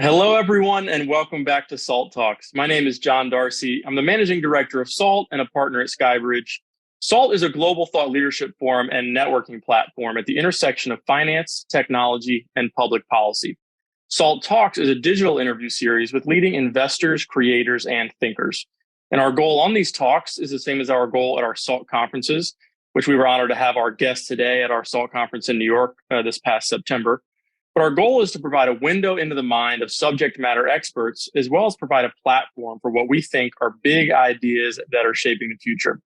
Hello, everyone, and welcome back to SALT Talks. My name is John Darcy. I'm the managing director of SALT and a partner at SkyBridge. SALT is a global thought leadership forum and networking platform at the intersection of finance, technology, and public policy. SALT Talks is a digital interview series with leading investors, creators, and thinkers. And our goal on these talks is the same as our goal at our SALT conferences, which we were honored to have our guest today at our SALT conference in New York this past September. But our goal is to provide a window into the mind of subject matter experts, as well as provide a platform for what we think are big ideas that are shaping the future.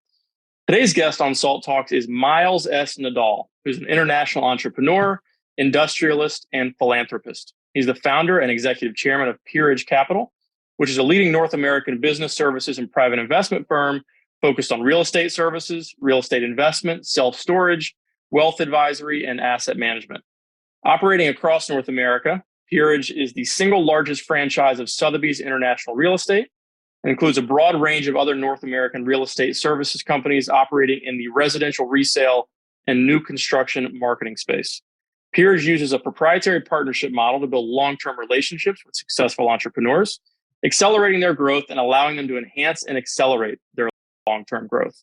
Today's guest on SALT Talks is Miles S. Nadal, who's an international entrepreneur, industrialist, and philanthropist. He's the founder and executive chairman of Peerage Capital, which is a leading North American business services and private investment firm focused on real estate services, real estate investment, self-storage, wealth advisory, and asset management. Operating across North America, Peerage is the single largest franchise of Sotheby's International Real Estate and includes a broad range of other North American real estate services companies operating in the residential resale and new construction marketing space. Peerage uses a proprietary partnership model to build long-term relationships with successful entrepreneurs, accelerating their growth and allowing them to enhance and accelerate their long-term growth.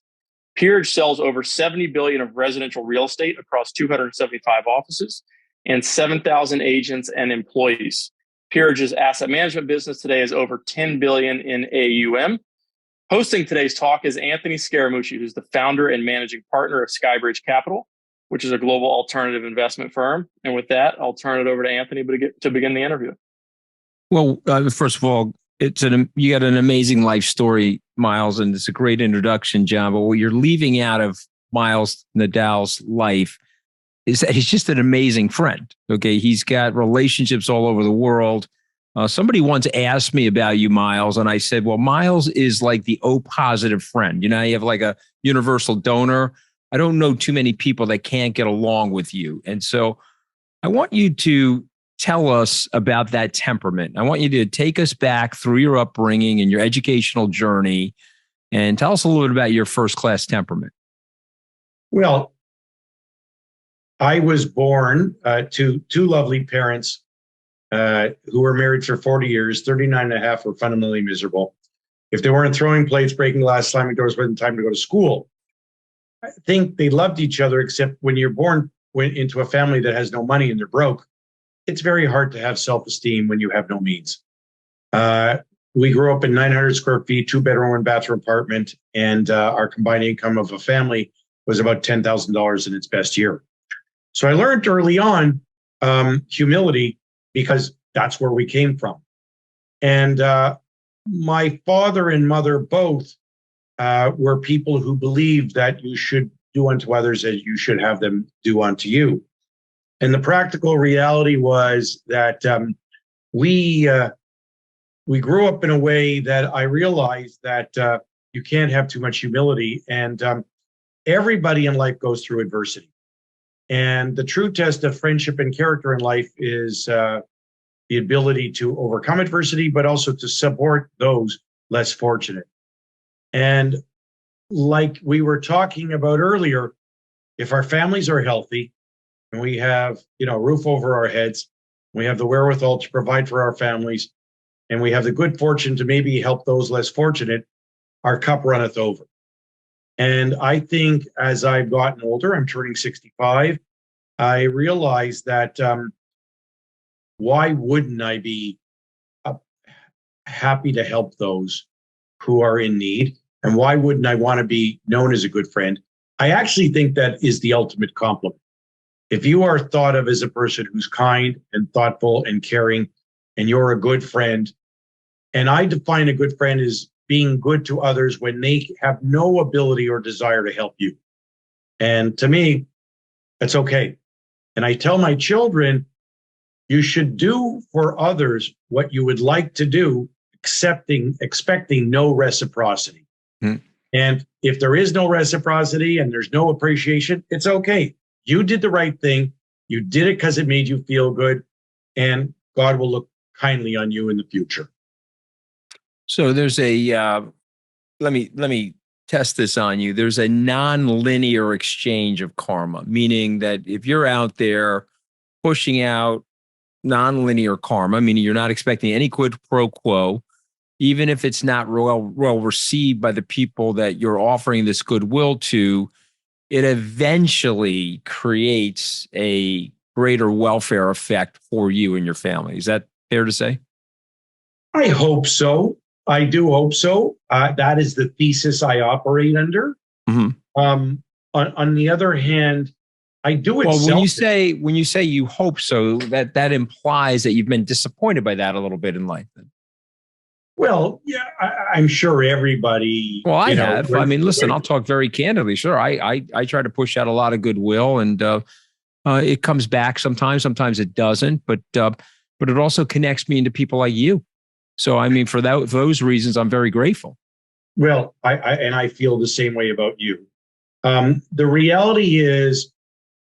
Peerage sells over $70 billion of residential real estate across 275 offices and 7,000 agents and employees. Peerage's asset management business today is over $10 billion in AUM. Hosting today's talk is Anthony Scaramucci, who's the founder and managing partner of SkyBridge Capital, which is a global alternative investment firm. And with that, I'll turn it over to Anthony to begin the interview. Well, first of all, you got an amazing life story, Miles, and it's a great introduction, John. But what you're leaving out of Miles Nadal's life is that he's just an amazing friend. Okay. He's got relationships all over the world. Somebody once asked me about you, Miles, and I said, well, Miles is like the O positive friend. You know, you have like a universal donor. I don't know too many people that can't get along with you. And so I want you to tell us about that temperament. I want you to take us back through your upbringing and your educational journey and tell us a little bit about your first class temperament. Well, I was born to two lovely parents who were married for 40 years, 39 and a half were fundamentally miserable. If they weren't throwing plates, breaking glass, slamming doors, wasn't time to go to school. I think they loved each other, except when you're born into a family that has no money and they're broke, it's very hard to have self-esteem when you have no means. We grew up in 900 square feet, 2-bedroom, 1-bathroom apartment, and our combined income of a family was about $10,000 in its best year. So I learned early on humility because that's where we came from. And my father and mother both were people who believed that you should do unto others as you should have them do unto you. And the practical reality was that we grew up in a way that I realized that you can't have too much humility, and everybody in life goes through adversity. And the true test of friendship and character in life is the ability to overcome adversity, but also to support those less fortunate. And like we were talking about earlier, if our families are healthy and we have, a roof over our heads, we have the wherewithal to provide for our families, and we have the good fortune to maybe help those less fortunate, our cup runneth over. And I think as I've gotten older, I'm turning 65, I realized that why wouldn't I be happy to help those who are in need? And why wouldn't I want to be known as a good friend? I actually think that is the ultimate compliment. If you are thought of as a person who's kind and thoughtful and caring, and you're a good friend, and I define a good friend as being good to others when they have no ability or desire to help you. And to me, that's okay. And I tell my children, you should do for others what you would like to do, expecting no reciprocity. And if there is no reciprocity and there's no appreciation, it's okay. You did the right thing. You did it because it made you feel good, and God will look kindly on you in the future. So there's let me test this on you. There's a non-linear exchange of karma, meaning that if you're out there pushing out nonlinear karma, meaning you're not expecting any quid pro quo, even if it's not well received by the people that you're offering this goodwill to, it eventually creates a greater welfare effect for you and your family. Is that fair to say? I hope so. I do hope so. That is the thesis I operate under. Mm-hmm. On the other hand, I do it. Well, when you say you hope so, that implies that you've been disappointed by that a little bit in life. Then. Well, yeah, I'm sure everybody. Well, I have. I mean, listen, I'll talk very candidly. Sure, I try to push out a lot of goodwill, and it comes back sometimes. Sometimes it doesn't, but it also connects me into people like you. So, I mean, for those reasons, I'm very grateful. Well, I feel the same way about you. The reality is,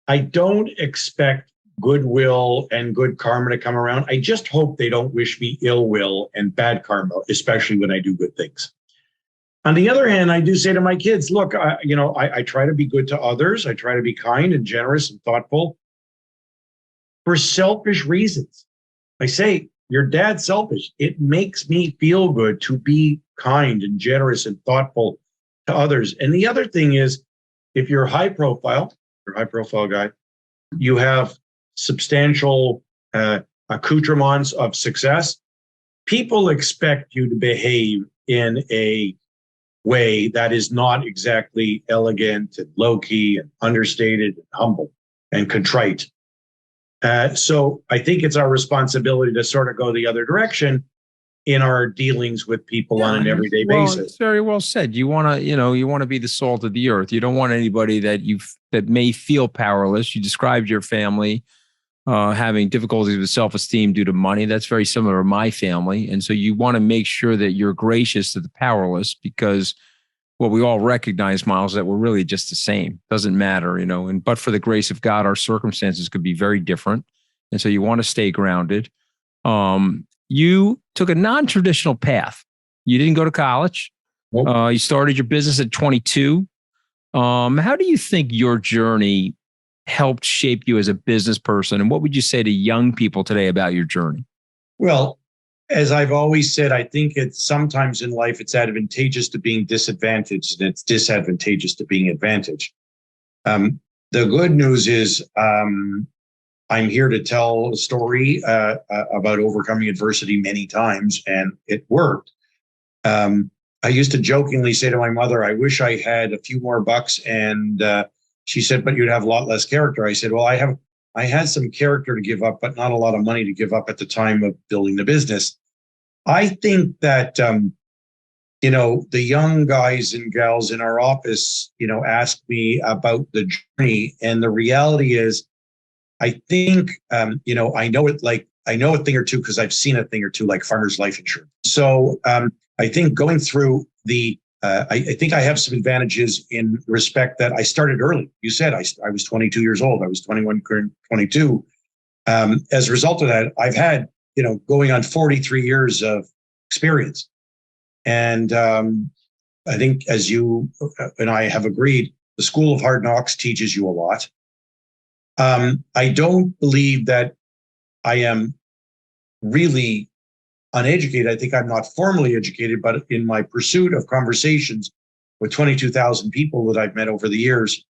I don't expect goodwill and good karma to come around. I just hope they don't wish me ill will and bad karma, especially when I do good things. On the other hand, I do say to my kids, look, I try to be good to others. I try to be kind and generous and thoughtful for selfish reasons. I say, your dad's selfish. It makes me feel good to be kind and generous and thoughtful to others. And the other thing is, if you're high profile guy, you have substantial accoutrements of success. People expect you to behave in a way that is not exactly elegant and low-key and understated and humble and contrite. So I think it's our responsibility to sort of go the other direction in our dealings with people on an everyday basis. It's very well said. You want to be the salt of the earth. You don't want anybody that may feel powerless. You described your family having difficulties with self-esteem due to money. That's very similar to my family. And so you want to make sure that you're gracious to the powerless, because what we all recognize, Miles, that we're really just the same. Doesn't matter, but for the grace of God, our circumstances could be very different. And so you want to stay grounded. You took a non-traditional path. You didn't go to college. Nope. You started your business at 22. How do you think your journey helped shape you as a business person? And what would you say to young people today about your journey? Well, as I've always said, I think it's sometimes in life, it's advantageous to being disadvantaged and it's disadvantageous to being advantaged. The good news is I'm here to tell a story about overcoming adversity many times, and it worked. I used to jokingly say to my mother, I wish I had a few more bucks. And she said, but you'd have a lot less character. I said, well, I had some character to give up, but not a lot of money to give up at the time of building the business. I think that, the young guys and gals in our office, ask me about the journey. And the reality is, I think, I know a thing or two because I've seen a thing or two, like Farmers Life Insurance. So I think going through I think I have some advantages in respect that I started early. You said I was 22 years old. I was 21, 22. As a result of that, I've had, going on 43 years of experience. And I think, as you and I have agreed, the School of Hard Knocks teaches you a lot. I don't believe that I am really uneducated. I think I'm not formally educated, but in my pursuit of conversations with 22,000 people that I've met over the years,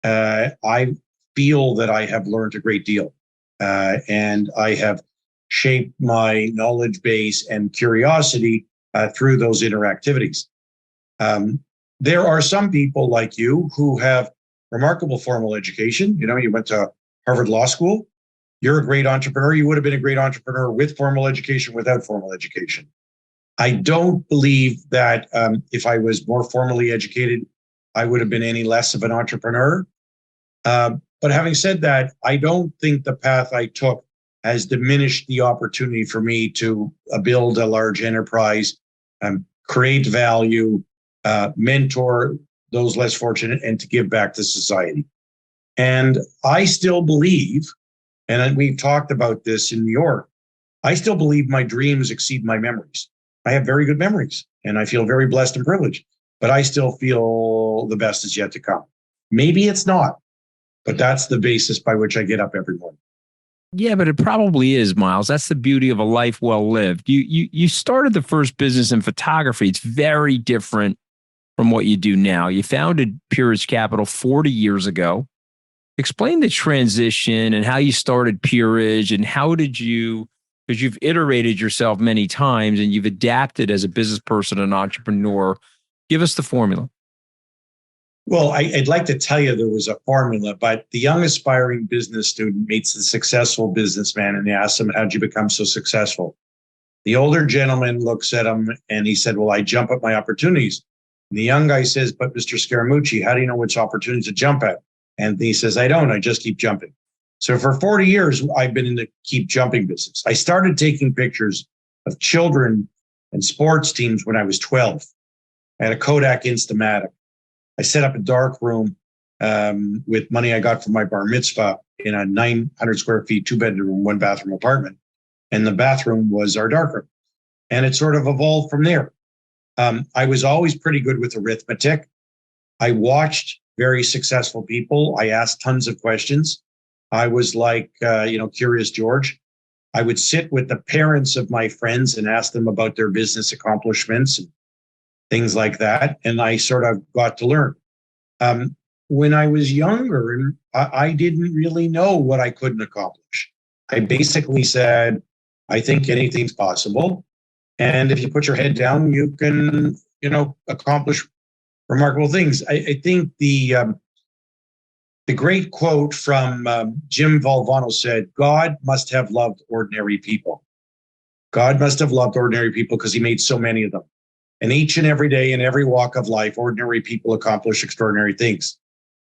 I feel that I have learned a great deal. And I have shaped my knowledge base and curiosity through those interactivities. There are some people like you who have remarkable formal education. You went to Harvard Law School. You're a great entrepreneur. You would have been a great entrepreneur with formal education, without formal education. I don't believe that if I was more formally educated, I would have been any less of an entrepreneur. But having said that, I don't think the path I took has diminished the opportunity for me to build a large enterprise, create value, mentor those less fortunate, and to give back to society. And I still believe, and we've talked about this in New York, I still believe my dreams exceed my memories. I have very good memories, and I feel very blessed and privileged, but I still feel the best is yet to come. Maybe it's not, but that's the basis by which I get up every morning. Yeah, but it probably is, Miles. That's the beauty of a life well lived. You started the first business in photography. It's very different from what you do now. You founded Peerage Capital 40 years ago. Explain the transition and how you started Peerage and how did you, because you've iterated yourself many times and you've adapted as a business person and entrepreneur. Give us the formula. Well, I'd like to tell you there was a formula, but the young aspiring business student meets the successful businessman and he asks him, how'd you become so successful? The older gentleman looks at him and he said, well, I jump at my opportunities. And the young guy says, but Mr. Scaramucci, how do you know which opportunities to jump at? And he says, I don't, I just keep jumping. So for 40 years, I've been in the keep jumping business. I started taking pictures of children and sports teams when I was 12. I had a Kodak Instamatic. I set up a dark room with money I got from my bar mitzvah in a 900 square feet, 2-bedroom, 1-bathroom apartment. And the bathroom was our dark room. And it sort of evolved from there. I was always pretty good with arithmetic. I watched very successful people. I asked tons of questions. I was like, Curious George. I would sit with the parents of my friends and ask them about their business accomplishments and things like that. And I sort of got to learn. When I was younger, I didn't really know what I couldn't accomplish. I basically said, I think anything's possible. And if you put your head down, you can, accomplish remarkable things. I think the great quote from Jim Valvano said, God must have loved ordinary people. God must have loved ordinary people because he made so many of them. And each and every day in every walk of life, ordinary people accomplish extraordinary things.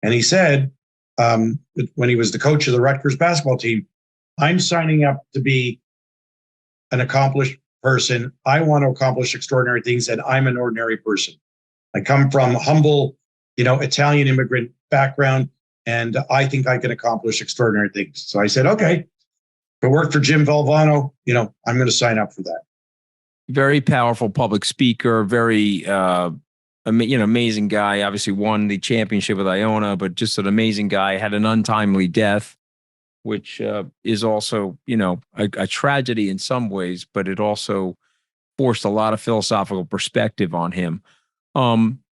And he said, when he was the coach of the Rutgers basketball team, I'm signing up to be an accomplished person. I want to accomplish extraordinary things, and I'm an ordinary person. I come from humble, Italian immigrant background, and I think I can accomplish extraordinary things. So I said, okay, if it worked for Jim Valvano, I'm going to sign up for that. Very powerful public speaker, very amazing guy. Obviously won the championship with Iona, but just an amazing guy. Had an untimely death, which is also a tragedy in some ways, but it also forced a lot of philosophical perspective on him.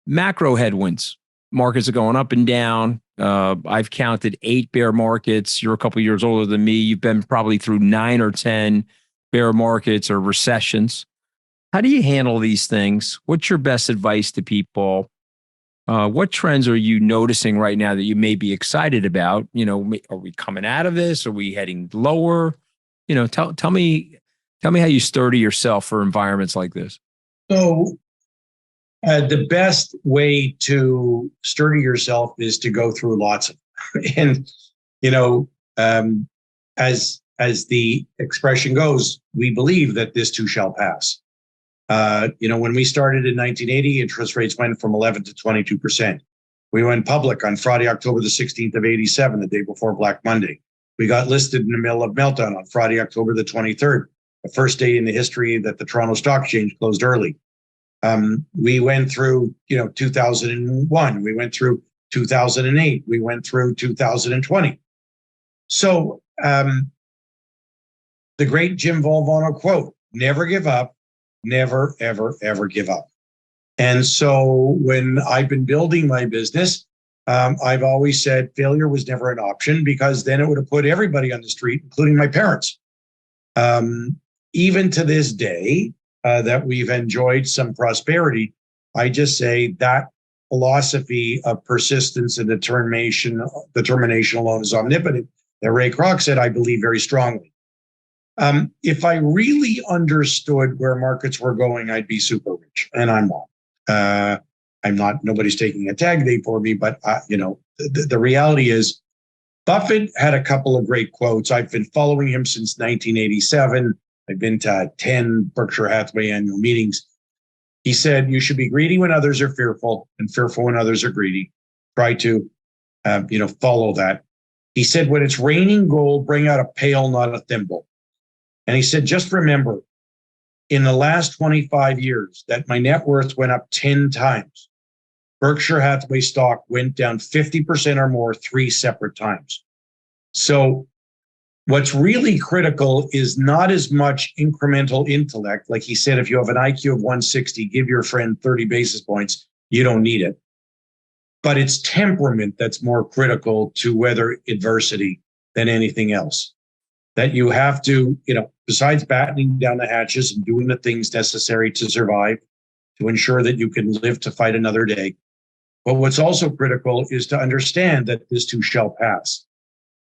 Macro headwinds, markets are going up and down. I've counted 8 bear markets. You're a couple of years older than me. You've been probably through 9 or 10 bear markets or recessions. How do you handle these things? What's your best advice to people? What trends are you noticing right now that you may be excited about? Are we coming out of this? Are we heading lower? Tell me how you sturdy yourself for environments like this. So the best way to sturdy yourself is to go through lots of, and as the expression goes, we believe that this too shall pass. When we started in 1980, interest rates went from 11 to 22%. We went public on Friday, October the 16th of 87, the day before Black Monday. We got listed in the middle of meltdown on Friday, October the 23rd, the first day in the history that the Toronto Stock Exchange closed early. We went through, 2001. We went through 2008. We went through 2020. So the great Jim Valvano quote, never give up. Never, ever, ever give up. And so when I've been building my business, I've always said failure was never an option because then it would have put everybody on the street, including my parents. Even to this day, that we've enjoyed some prosperity, I just say that philosophy of persistence and determination alone is omnipotent, that Ray Kroc said, I believe very strongly. If I really understood where markets were going, I'd be super rich, and I'm not. I'm not. Nobody's taking a tag day for me, but the reality is, Buffett had a couple of great quotes. I've been following him since 1987. I've been to 10 Berkshire Hathaway annual meetings. He said, "You should be greedy when others are fearful, and fearful when others are greedy. Try to, follow that." He said, "When it's raining gold, bring out a pail, not a thimble." And he said, just remember, in the last 25 years, that my net worth went up 10 times. Berkshire Hathaway stock went down 50% or more 3 separate times. So What's really critical is not as much incremental intellect. Like he said, if you have an IQ of 160, give your friend 30 basis points. You don't need it. But it's temperament that's more critical to weather adversity than anything else. That you have to, besides battening down the hatches and doing the things necessary to survive, to ensure that you can live to fight another day. But what's also critical is to understand that this too shall pass.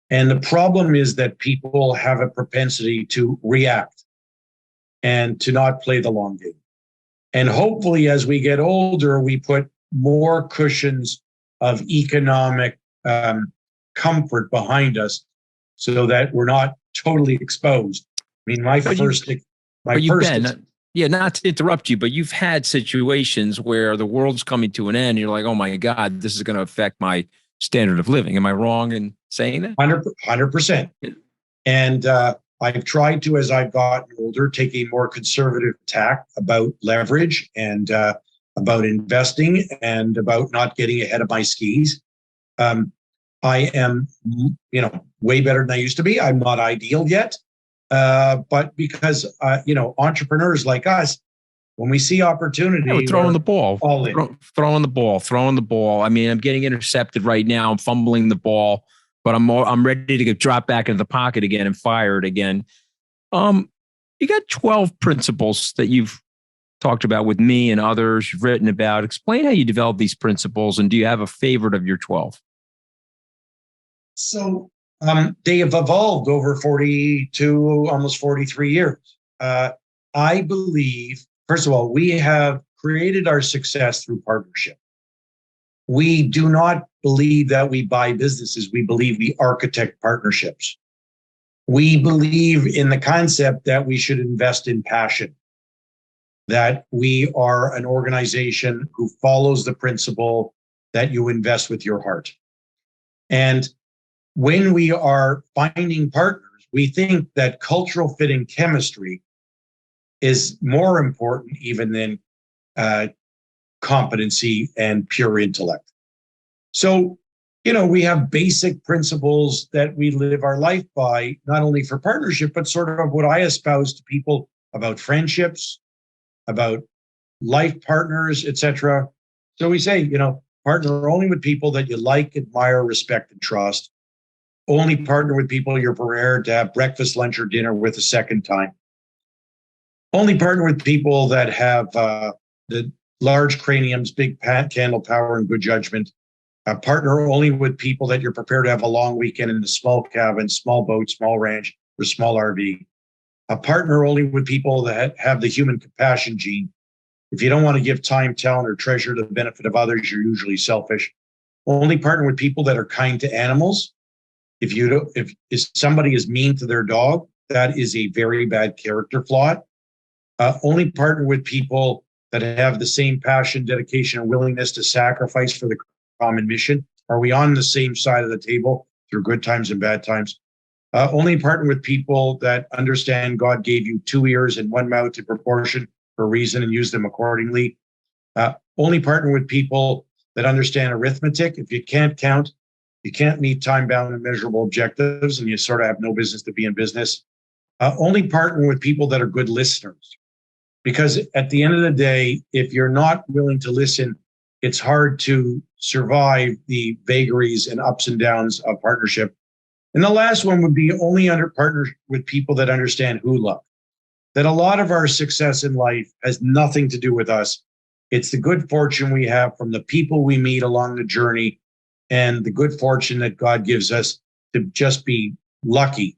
And the problem is that people have a propensity to react and to not play the long game. And hopefully, as we get older, we put more cushions of economic comfort behind us so that we're not totally exposed. I mean, not to interrupt you, but you've had situations where the world's coming to an end. And you're like, oh my God, this is going to affect my standard of living. Am I wrong in saying that? 100%. And I've tried to, as I've gotten older, take a more conservative tack about leverage and about investing and about not getting ahead of my skis. I am, way better than I used to be. I'm not ideal yet. But because, entrepreneurs like us, when we see opportunity, we're throwing the ball, throwing the ball. I mean, I'm getting intercepted right now. I'm fumbling the ball, but I'm ready to drop back into the pocket again and fire it again. You got 12 principles that you've talked about with me and others you've written about. Explain how you develop these principles, and do you have a favorite of your 12? So they have evolved over 42, almost 43 years. I believe, first of all, we have created our success through partnership. We do not believe that we buy businesses. We believe we architect partnerships. We believe in the concept that we should invest in passion, that we are an organization who follows the principle that you invest with your heart. And when we are finding partners, we think that cultural fit and chemistry is more important even than competency and pure intellect. So, we have basic principles that we live our life by, not only for partnership, but sort of what I espouse to people about friendships, about life partners, etc. So we say, partner only with people that you like, admire, respect, and trust. Only partner with people you're prepared to have breakfast, lunch, or dinner with a second time. Only partner with people that have the large craniums, big candle power, and good judgment. Partner only with people that you're prepared to have a long weekend in a small cabin, small boat, small ranch, or small RV. Partner only with people that have the human compassion gene. If you don't want to give time, talent, or treasure to the benefit of others, you're usually selfish. Only partner with people that are kind to animals. If somebody is mean to their dog, that is a very bad character flaw. Only partner with people that have the same passion, dedication, and willingness to sacrifice for the common mission. Are we on the same side of the table through good times and bad times? Only partner with people that understand God gave you 2 ears and 1 mouth in proportion for a reason and use them accordingly. Only partner with people that understand arithmetic. If you can't count, you can't meet time-bound and measurable objectives, and you sort of have no business to be in business. Only partner with people that are good listeners. Because at the end of the day, if you're not willing to listen, it's hard to survive the vagaries and ups and downs of partnership. And the last one would be only partner with people that understand who love. That a lot of our success in life has nothing to do with us. It's the good fortune we have from the people we meet along the journey, and the good fortune that God gives us to just be lucky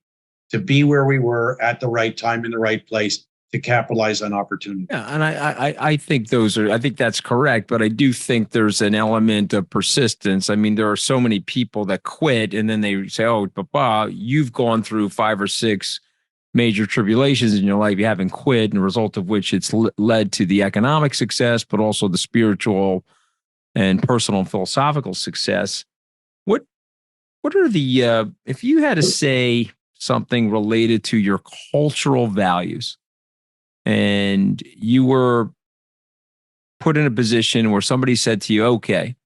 to be where we were at the right time in the right place to capitalize on opportunity. Yeah, and I think I think that's correct, but I do think there's an element of persistence. I mean, there are so many people that quit and then they say, oh, Papa, you've gone through 5 or 6 major tribulations in your life. You haven't quit, and the result of which it's led to the economic success, but also the spiritual and personal and philosophical success. What are the, if you had to say something related to your cultural values, and you were put in a position where somebody said to you, okay,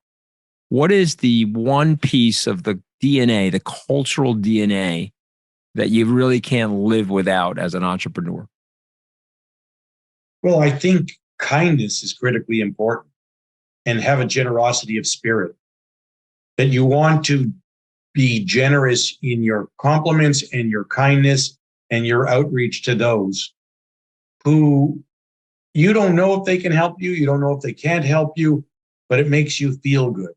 what is the one piece of the DNA, the cultural DNA that you really can't live without as an entrepreneur? Well, I think kindness is critically important, and have a generosity of spirit, that you want to be generous in your compliments and your kindness and your outreach to those who you don't know if they can help you. You don't know if they can't help you, but it makes you feel good.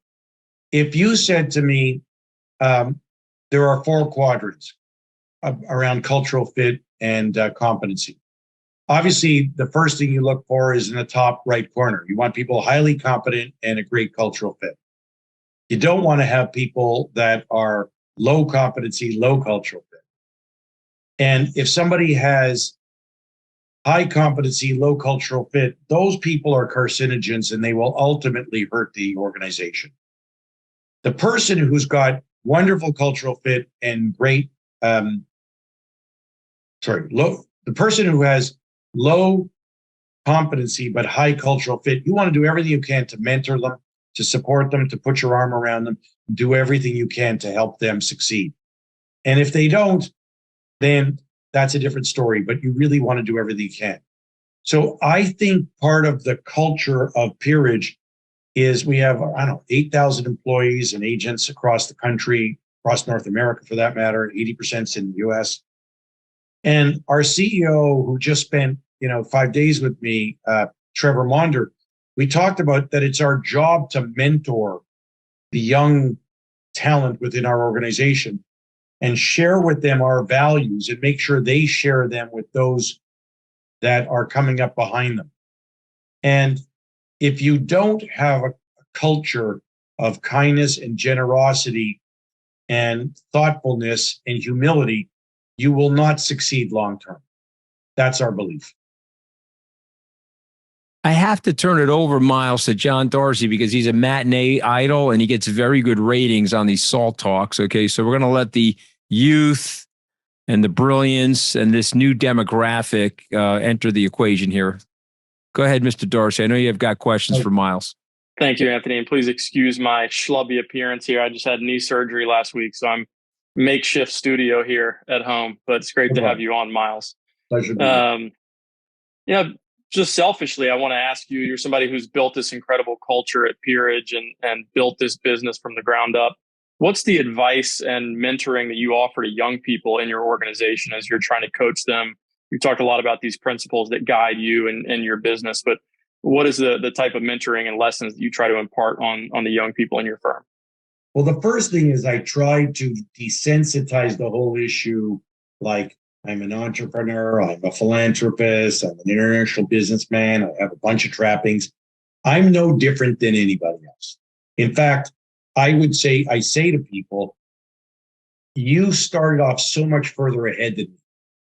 If you said to me, there are 4 quadrants around cultural fit and competency. Obviously, the first thing you look for is in the top right corner. You want people highly competent and a great cultural fit. You don't want to have people that are low competency, low cultural fit. And if somebody has high competency, low cultural fit, those people are carcinogens and they will ultimately hurt the organization. The person who's got wonderful cultural fit and great, the person who has low competency but high cultural fit, you want to do everything you can to mentor them, to support them, to put your arm around them, do everything you can to help them succeed. And if they don't, then that's a different story, but you really want to do everything you can. So I think part of the culture of Peerage is we have, 8,000 employees and agents across the country, across North America for that matter, 80% in the US. And our CEO, who just spent 5 days with me, Trevor Maunder, we talked about that it's our job to mentor the young talent within our organization and share with them our values and make sure they share them with those that are coming up behind them. And if you don't have a culture of kindness and generosity and thoughtfulness and humility, you will not succeed long term. That's our belief. I have to turn it over, Miles, to John Darcy because he's a matinee idol and he gets very good ratings on these Salt Talks. Okay, so we're going to let the youth and the brilliance and this new demographic enter the equation here. Go ahead, Mr. Darcy. I know you've got questions for Miles. Thank you, Anthony. And please excuse my schlubby appearance here. I just had knee surgery last week, so I'm makeshift studio here at home. But it's great to have you on, Miles. Pleasure. Just selfishly, I want to ask you, you're somebody who's built this incredible culture at Peerage and built this business from the ground up. What's the advice and mentoring that you offer to young people in your organization as you're trying to coach them? You talked a lot about these principles that guide you and your business, but what is the type of mentoring and lessons that you try to impart on the young people in your firm? Well, the first thing is I try to desensitize the whole issue. Like, I'm an entrepreneur, I'm a philanthropist, I'm an international businessman, I have a bunch of trappings. I'm no different than anybody else. In fact, I say to people, you started off so much further ahead than me.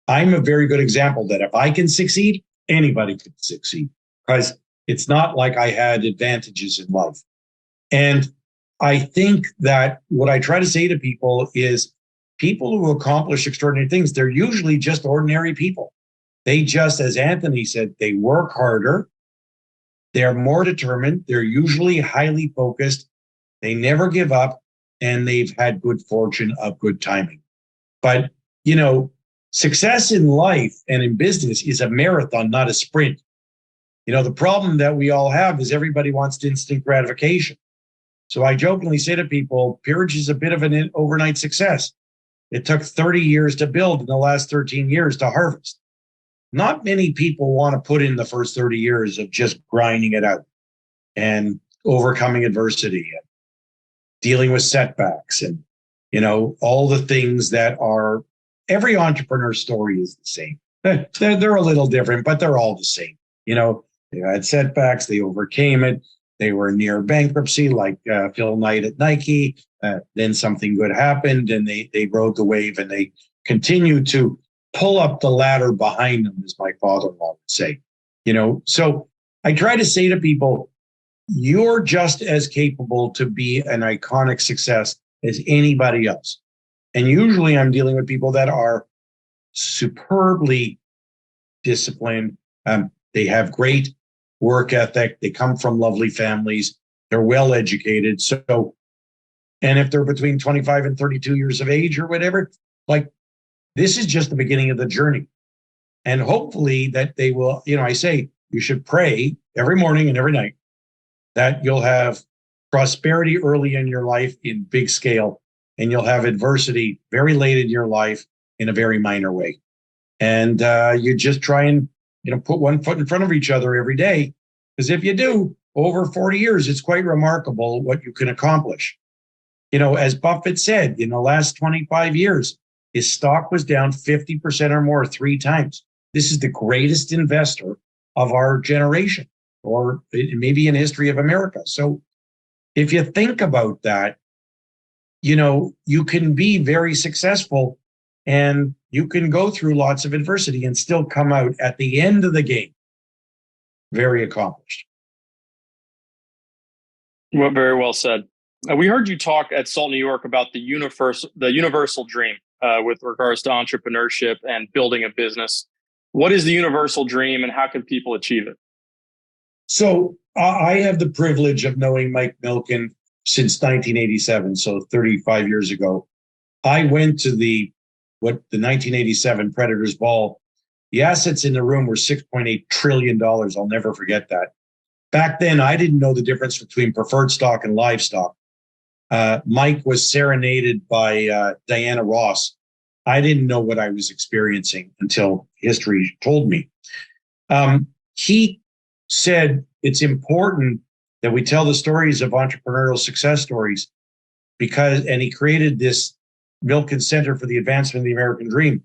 I'm a very good example that if I can succeed, anybody can succeed, because it's not like I had advantages in life. And I think that what I try to say to people is people who accomplish extraordinary things, they're usually just ordinary people. They just, as Anthony said, they work harder. They're more determined. They're usually highly focused. They never give up, and they've had good fortune of good timing. But, success in life and in business is a marathon, not a sprint. The problem that we all have is everybody wants instant gratification. So I jokingly say to people, Peerage is a bit of an overnight success. It took 30 years to build and the last 13 years to harvest. Not many people want to put in the first 30 years of just grinding it out and overcoming adversity and dealing with setbacks and, all the things that are, every entrepreneur story is the same. They're a little different, but they're all the same. They had setbacks, they overcame it. They were near bankruptcy, like Phil Knight at Nike. Then something good happened and they rode the wave and they continued to pull up the ladder behind them, as my father-in-law would say. So I try to say to people, you're just as capable to be an iconic success as anybody else. And usually I'm dealing with people that are superbly disciplined. They have great work ethic. They come from lovely families. They're well educated. So, and if they're between 25 and 32 years of age or whatever, like This is just the beginning of the journey. And hopefully that they will, I say you should pray every morning and every night that you'll have prosperity early in your life in big scale, and you'll have adversity very late in your life in a very minor way. And you just try and, put one foot in front of each other every day. Because if you do, over 40 years, it's quite remarkable what you can accomplish. As Buffett said, in the last 25 years, his stock was down 50% or more 3 times. This is the greatest investor of our generation, or maybe in history of America. So if you think about that, you can be very successful, and you can go through lots of adversity and still come out at the end of the game very accomplished. Well, very well said. We heard you talk at Salt New York about the universal dream with regards to entrepreneurship and building a business. What is the universal dream, and how can people achieve it? So I have the privilege of knowing Mike Milken since 1987, so 35 years ago. I went to the 1987 Predators Ball. The assets in the room were $6.8 trillion. I'll never forget that. Back then, I didn't know the difference between preferred stock and livestock. Mike was serenaded by Diana Ross. I didn't know what I was experiencing until history told me. He said it's important that we tell the stories of entrepreneurial success stories and he created this Milken Center for the Advancement of the American Dream.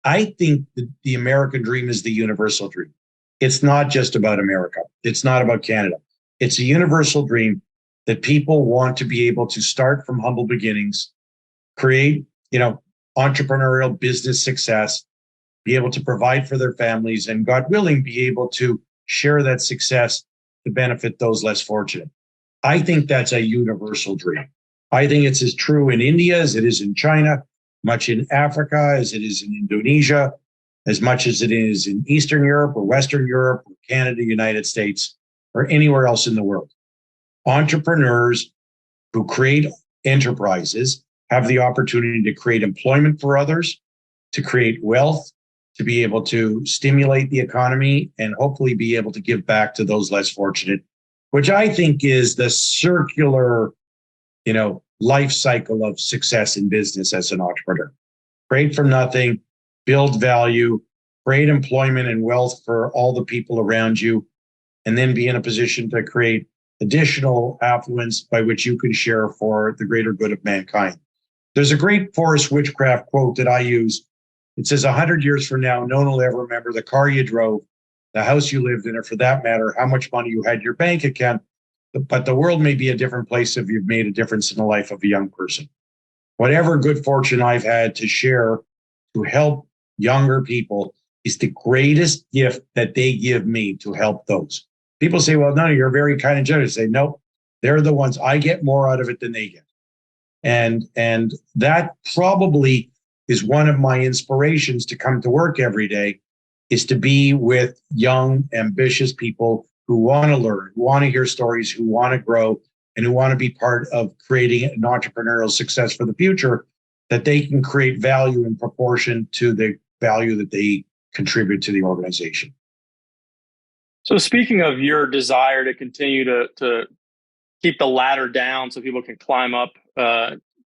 I think the American dream is the universal dream. It's not just about America. It's not about Canada. It's a universal dream that people want to be able to start from humble beginnings, create, entrepreneurial business success, be able to provide for their families, and God willing, be able to share that success to benefit those less fortunate. I think that's a universal dream. I think it's as true in India as it is in China, much in Africa as it is in Indonesia, as much as it is in Eastern Europe or Western Europe or Canada, United States, or anywhere else in the world. Entrepreneurs who create enterprises have the opportunity to create employment for others, to create wealth, to be able to stimulate the economy, and hopefully be able to give back to those less fortunate, which I think is the circular, life cycle of success in business as an entrepreneur. Create from nothing, build value, create employment and wealth for all the people around you, and then be in a position to create additional affluence by which you can share for the greater good of mankind. There's a great Forrest Witchcraft quote that I use. It says, 100 years from now, no one will ever remember the car you drove, the house you lived in, or for that matter, how much money you had in your bank account. But the world may be a different place if you've made a difference in the life of a young person. Whatever good fortune I've had to share to help younger people is the greatest gift that they give me to help those. People say, well, no, you're very kind and generous. I say, no, they're the ones. I get more out of it than they get. And that probably is one of my inspirations to come to work every day, is to be with young, ambitious people who want to learn, who want to hear stories, who want to grow, and who want to be part of creating an entrepreneurial success for the future, that they can create value in proportion to the value that they contribute to the organization. So speaking of your desire to continue to keep the ladder down so people can climb up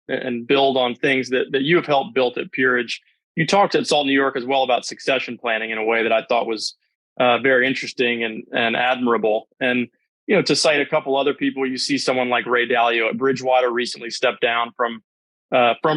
and build on things that you have helped build at Peerage, you talked at Salt New York as well about succession planning in a way that I thought was very interesting and admirable. And, to cite a couple other people, you see someone like Ray Dalio at Bridgewater recently stepped down from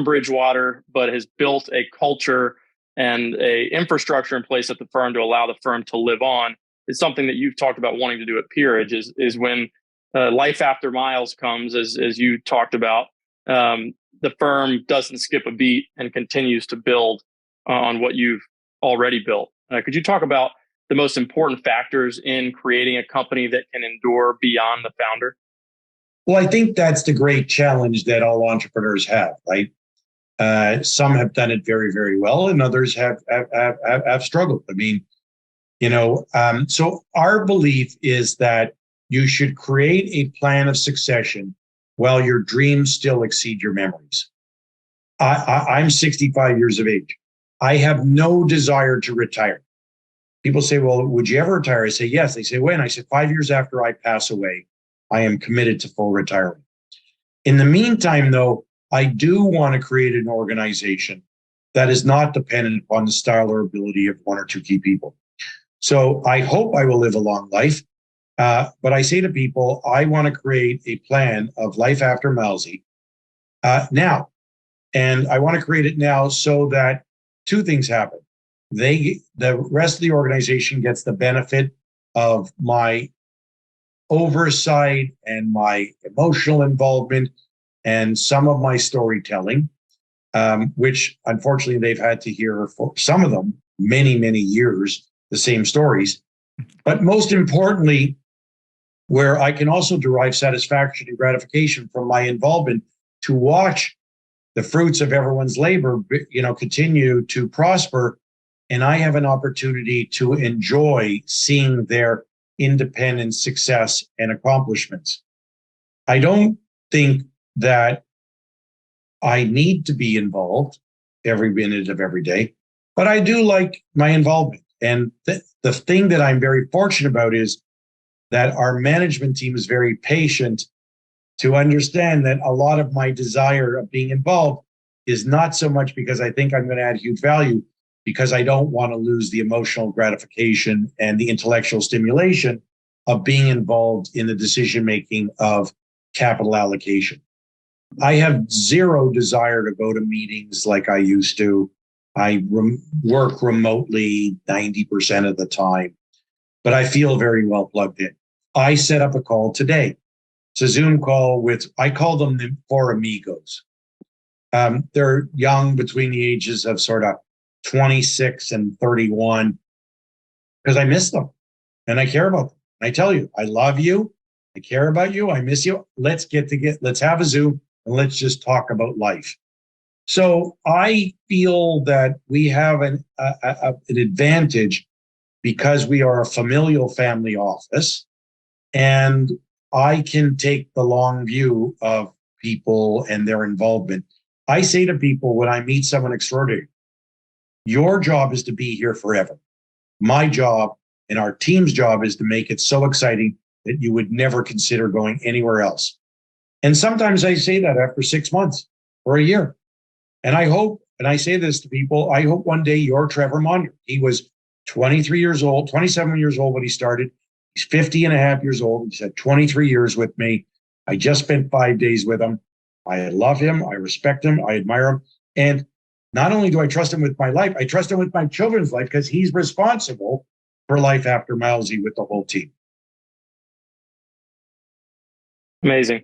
Bridgewater, but has built a culture and a infrastructure in place at the firm to allow the firm to live on. It's something that you've talked about wanting to do at Peerage is when life after Miles comes, as you talked about, the firm doesn't skip a beat and continues to build on what you've already built. Could you talk about the most important factors in creating a company that can endure beyond the founder? Well, I think that's the great challenge that all entrepreneurs have, right? Some have done it very, very well, and others have struggled. I mean, so our belief is that you should create a plan of succession while your dreams still exceed your memories. I'm 65 years of age. I have no desire to retire. People say, well, would you ever retire? I say, yes. They say, when? I said, 5 years after I pass away, I am committed to full retirement. In the meantime, though, I do want to create an organization that is not dependent upon the style or ability of one or two key people. So I hope I will live a long life. But I say to people, I want to create a plan of life after Malsey now. And I want to create it now so that two things happen. The rest of the organization gets the benefit of my oversight and my emotional involvement and some of my storytelling, which unfortunately they've had to hear for some of them many, many years, the same stories. But most importantly, where I can also derive satisfaction and gratification from my involvement to watch the fruits of everyone's labor, continue to prosper. And I have an opportunity to enjoy seeing their independent success and accomplishments. I don't think that I need to be involved every minute of every day, but I do like my involvement. And the thing that I'm very fortunate about is that our management team is very patient to understand that a lot of my desire of being involved is not so much because I think I'm going to add huge value, because I don't want to lose the emotional gratification and the intellectual stimulation of being involved in the decision-making of capital allocation. I have zero desire to go to meetings like I used to. I work remotely 90% of the time, but I feel very well plugged in. I set up a call today. It's a Zoom call with, I call them the four amigos. They're young, between the ages of sort of 26 and 31, because I miss them and I care about them. I tell you, I love you. I care about you. I miss you. Let's have a Zoom and let's just talk about life. So I feel that we have an advantage because we are a familial family office, and I can take the long view of people and their involvement. I say to people when I meet someone extraordinary, your job is to be here forever. My job and our team's job is to make it so exciting that you would never consider going anywhere else. And sometimes I say that after 6 months or a year. And I hope, and I say this to people, I hope one day you're Trevor Monier. He was 23 years old, 27 years old when he started. He's 50 and a half years old. He's had 23 years with me. I just spent 5 days with him. I love him. I respect him. I admire him. And not only do I trust him with my life, I trust him with my children's life because he's responsible for life after Malsey with the whole team. Amazing.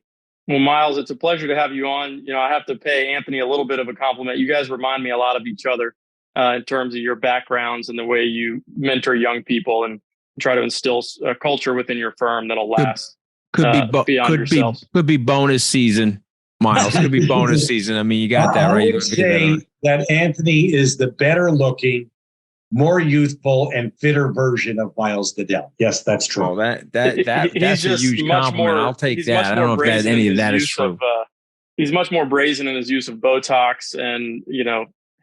Well, Miles, it's a pleasure to have you on. I have to pay Anthony a little bit of a compliment. You guys remind me a lot of each other in terms of your backgrounds and the way you mentor young people and try to instill a culture within your firm that'll last beyond yourselves. Could be bonus season, Miles. Could be bonus season. I mean, you got that right. I would say that Anthony is the better looking, more youthful and fitter version of Miles Nadal. Yes, that's true. Oh, that's a huge compliment. I'll take that. I don't know if any of that is true. He's much more brazen in his use of Botox and,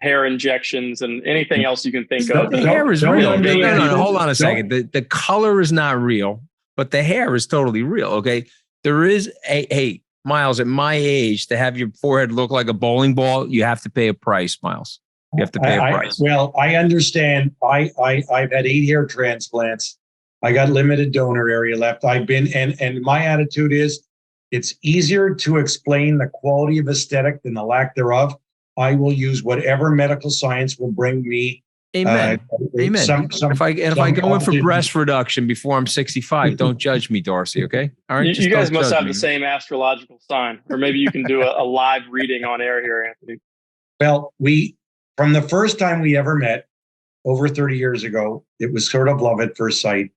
hair injections and anything else you can think of. The hair is real. No, hold on a second. The color is not real, but the hair is totally real. Okay. There is hey, Miles, at my age, to have your forehead look like a bowling ball, you have to pay a price, Miles. You have to pay a price. Well, I understand. I've had 8 hair transplants. I got limited donor area left. And my attitude is it's easier to explain the quality of aesthetic than the lack thereof. I will use whatever medical science will bring me. Amen. Amen. If I go in for breast reduction before I'm 65, don't judge me, Darcy. Okay. All right. You guys must have the same astrological sign, or maybe you can do a live reading on air here, Anthony. Well, from the first time we ever met over 30 years ago, it was sort of love at first sight.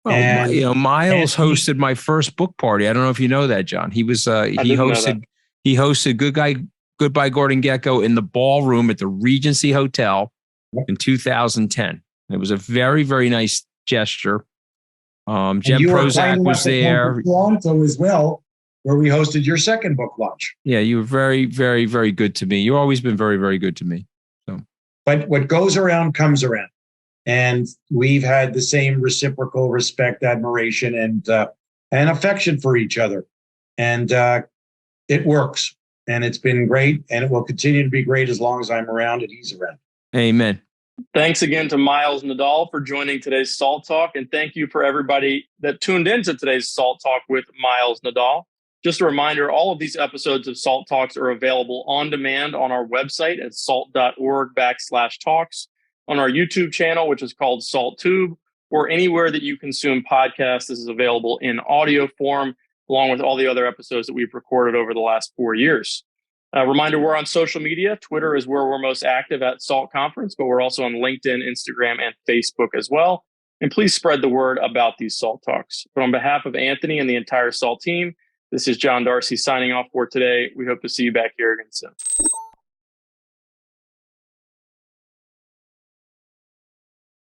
Well, and, Miles hosted my first book party. I don't know if you know that, John. He hosted Goodbye Gordon Gekko in the ballroom at the Regency Hotel in 2010. It was a very, very nice gesture. Jen Prozac was there. Toronto as well, where we hosted your second book launch. Yeah, you were very, very, very good to me. You've always been very, very good to me. But what goes around comes around. And we've had the same reciprocal respect, admiration, and affection for each other. And it works. And it's been great. And it will continue to be great as long as I'm around and he's around. Amen. Thanks again to Miles Nadal for joining today's Salt Talk. And thank you for everybody that tuned into today's Salt Talk with Miles Nadal. Just a reminder, all of these episodes of Salt Talks are available on demand on our website at salt.org/talks, on our YouTube channel, which is called SaltTube, or anywhere that you consume podcasts. This is available in audio form, along with all the other episodes that we've recorded over the last 4 years. Reminder, we're on social media. Twitter is where we're most active at Salt Conference, but we're also on LinkedIn, Instagram, and Facebook as well. And please spread the word about these Salt Talks. But on behalf of Anthony and the entire Salt team, this is John Darcy signing off for today. We hope to see you back here again soon.